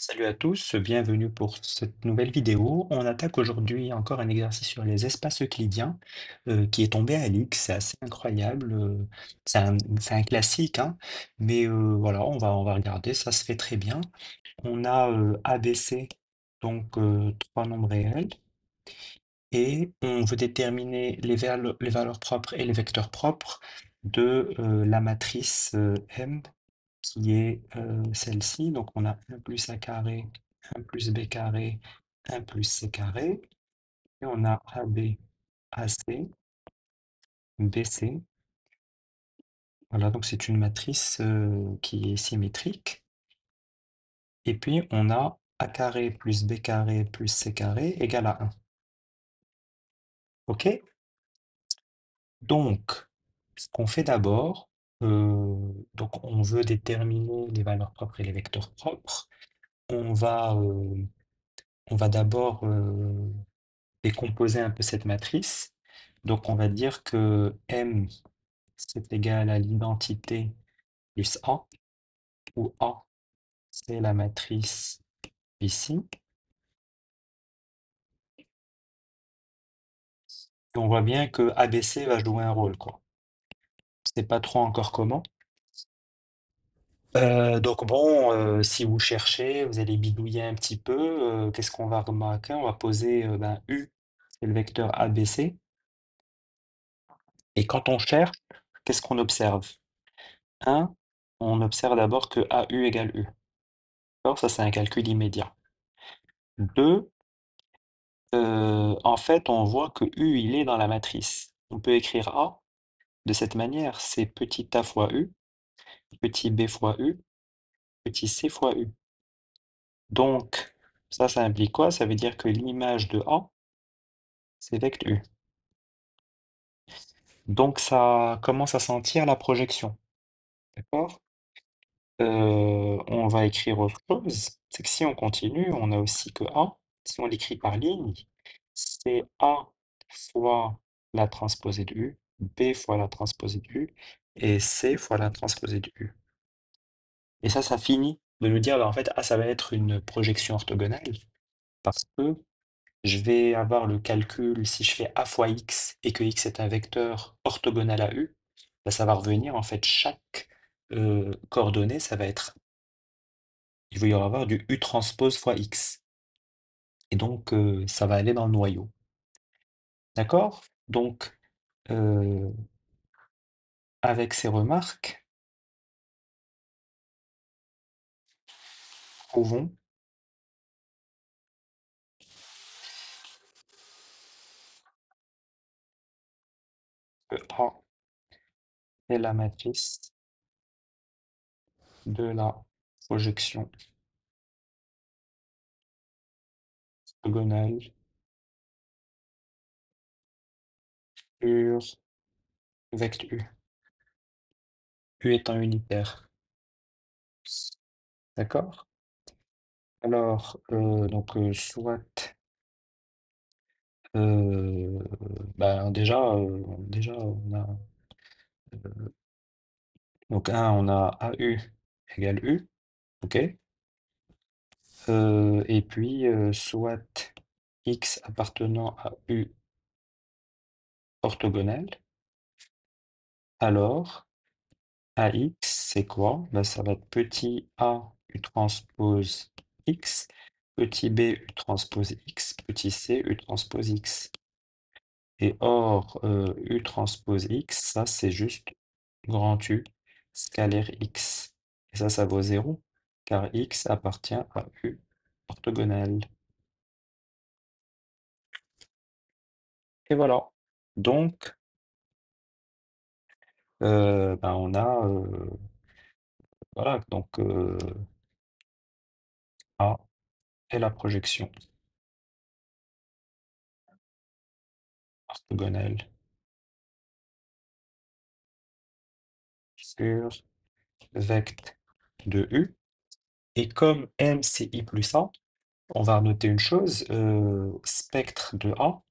Salut à tous, bienvenue pour cette nouvelle vidéo. On attaque aujourd'hui encore un exercice sur les espaces euclidiens qui est tombé à l'X. C'est assez incroyable. C'est un classique, hein, mais voilà, on va regarder, ça se fait très bien. On a ABC, donc trois nombres réels, et on veut déterminer les valeurs propres et les vecteurs propres de la matrice M qui est celle-ci. Donc on a un plus a carré, un plus b carré, un plus c carré. Et on a AB, AC, BC. Voilà, donc c'est une matrice qui est symétrique. Et puis on a a carré plus b carré plus c carré égale à 1. OK? Donc, ce qu'on fait d'abord, donc on veut déterminer les valeurs propres et les vecteurs propres. On va, euh, on va d'abord décomposer un peu cette matrice. Donc on va dire que M, c'est égal à l'identité plus A, où A, c'est la matrice ici. Et on voit bien que ABC va jouer un rôle, quoi. Je sais pas trop encore comment. Donc bon, si vous cherchez, vous allez bidouiller un petit peu. Qu'est-ce qu'on va remarquer? On va poser U, c'est le vecteur ABC. Et quand on cherche, qu'est-ce qu'on observe? Un, on observe d'abord que AU égale U. Alors ça, c'est un calcul immédiat. Deux, en fait, on voit que U, il est dans la matrice. On peut écrire A de cette manière, c'est petit a fois U, petit b fois U, petit c fois U. Donc, ça implique quoi? Ça veut dire que l'image de A, c'est vecteur U. Donc, ça commence à sentir la projection. D'accord? On va écrire autre chose. C'est que si on continue, on a aussi que A, si on l'écrit par ligne, c'est A fois la transposée de U, B fois la transposée de U, et C fois la transposée de U. Et ça finit de nous dire, bah, en fait, ah, ça va être une projection orthogonale, parce que je vais avoir le calcul, si je fais A fois X, et que X est un vecteur orthogonal à U, bah, ça va revenir, en fait, chaque coordonnée, ça va être, il va y avoir du U transpose fois X. Et donc, ça va aller dans le noyau. D'accord? Donc, euh, avec ces remarques, prouvons que A est la matrice de la projection orthogonale sur vecteur U. U étant unitaire. D'accord? Alors, donc, soit, euh, déjà, on a, donc on a AU égale U, ok? Et puis, soit X appartenant à U orthogonal, alors AX, c'est quoi? Ben, ça va être petit a U transpose X, petit b U transpose X, petit c U transpose X. Et or, U transpose X, ça c'est juste grand U scalaire X. Et ça vaut 0, car X appartient à U orthogonal. Et voilà. Donc, ben on a, voilà, donc A est la projection orthogonale sur vect de U. Et comme M c'est I plus A, on va noter une chose, spectre de A,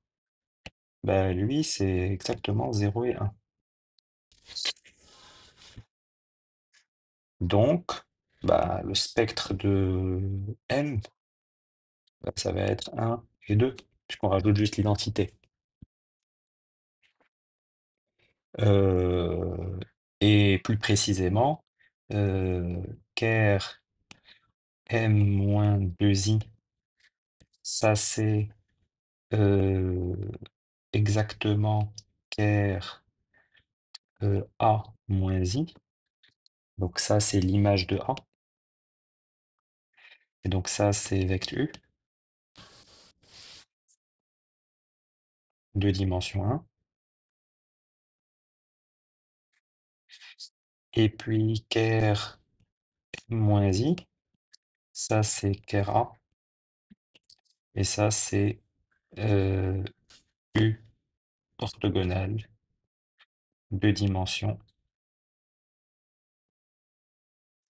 ben lui c'est exactement 0 et 1. Donc, Bah, le spectre de M, bah, ça va être un et 2, puisqu'on rajoute juste l'identité. Euh, et plus précisément, euh, ker M-2i, ça c'est euh, exactement ker A-i. Donc ça c'est l'image de A. Et donc ça c'est vect U, 2 dimensions 1. Et puis ker M-i, ça c'est ker A. Et ça c'est euh, U orthogonale, 2 dimensions.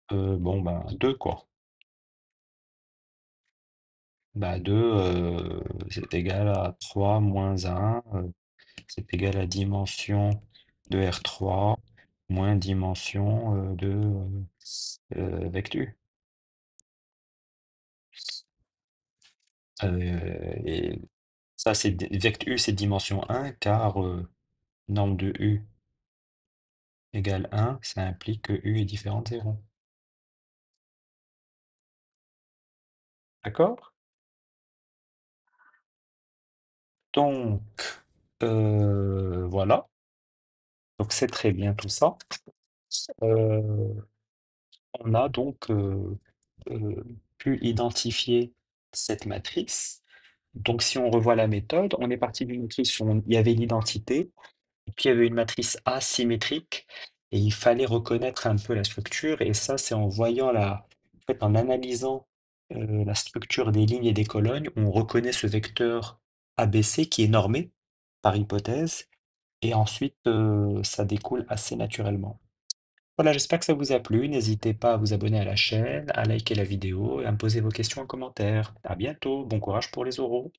Bon ben 2 quoi. Bah 2 c'est égal à 3 moins 1, c'est égal à dimension de R3 moins dimension de vectu. Et ça, vectu, c'est dimension 1, car norme de U égale 1, ça implique que U est différent de 0. D'accord? Donc, voilà. Donc, c'est très bien tout ça. Euh, on a donc pu identifier cette matrice. Donc, si on revoit la méthode, on est parti d'une matrice où il y avait l'identité, et puis il y avait une matrice asymétrique, et il fallait reconnaître un peu la structure, et ça, c'est en voyant en fait, en analysant la structure des lignes et des colonnes, on reconnaît ce vecteur ABC qui est normé par hypothèse, et ensuite, ça découle assez naturellement. Voilà, j'espère que ça vous a plu. N'hésitez pas à vous abonner à la chaîne, à liker la vidéo et à me poser vos questions en commentaire. À bientôt, bon courage pour les oraux.